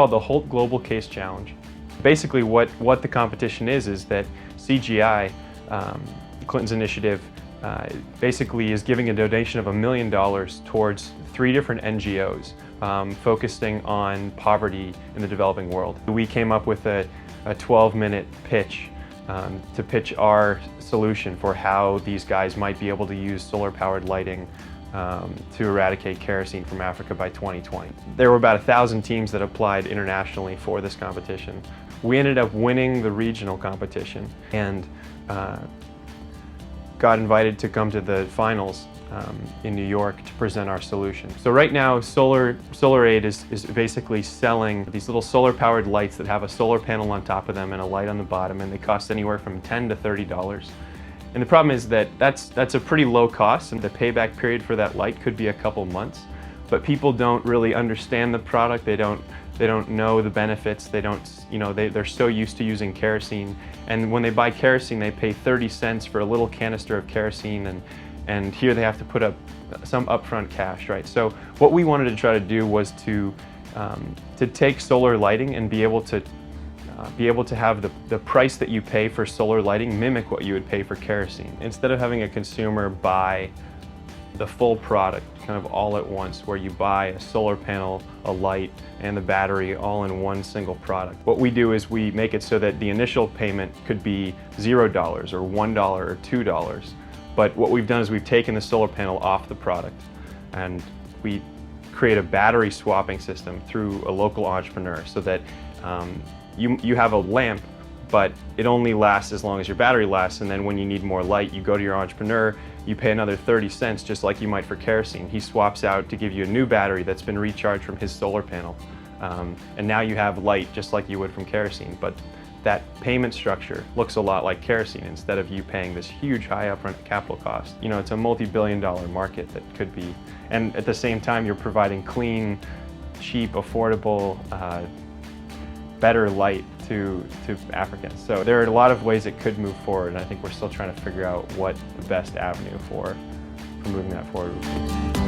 called the Hult Global Case Challenge. Basically what the competition is that CGI, Clinton's initiative, basically is giving a donation of $1 million towards 3 different NGOs focusing on poverty in the developing world. We came up with a 12-minute pitch to pitch our solution for how these guys might be able to use solar-powered lighting to eradicate kerosene from Africa by 2020. There were about 1,000 teams that applied internationally for this competition. We ended up winning the regional competition and got invited to come to the finals in New York to present our solution. So right now, SolarAid is basically selling these little solar-powered lights that have a solar panel on top of them and a light on the bottom, and they cost anywhere from $10 to $30. And the problem is that that's a pretty low cost, and the payback period for that light could be a couple months. But people don't really understand the product. They don't know the benefits. They're so used to using kerosene, and when they buy kerosene, they pay 30 cents for a little canister of kerosene, and here they have to put up some upfront cash, right? So what we wanted to try to do was to take solar lighting and be able to have the price that you pay for solar lighting mimic what you would pay for kerosene. Instead of having a consumer buy the full product kind of all at once, where you buy a solar panel, a light, and the battery all in one single product. What we do is we make it so that the initial payment could be $0 or $1 or $2. But what we've done is we've taken the solar panel off the product, and we create a battery swapping system through a local entrepreneur so that you have a lamp, but it only lasts as long as your battery lasts, and then when you need more light, you go to your entrepreneur, you pay another 30 cents just like you might for kerosene. He swaps out to give you a new battery that's been recharged from his solar panel. And now you have light just like you would from kerosene, but that payment structure looks a lot like kerosene instead of you paying this huge high upfront capital cost. You know, it's a multi-billion-dollar market that could be, and at the same time you're providing clean, cheap, affordable, better light to Africans. So there are a lot of ways it could move forward, and I think we're still trying to figure out what the best avenue for moving that forward would be.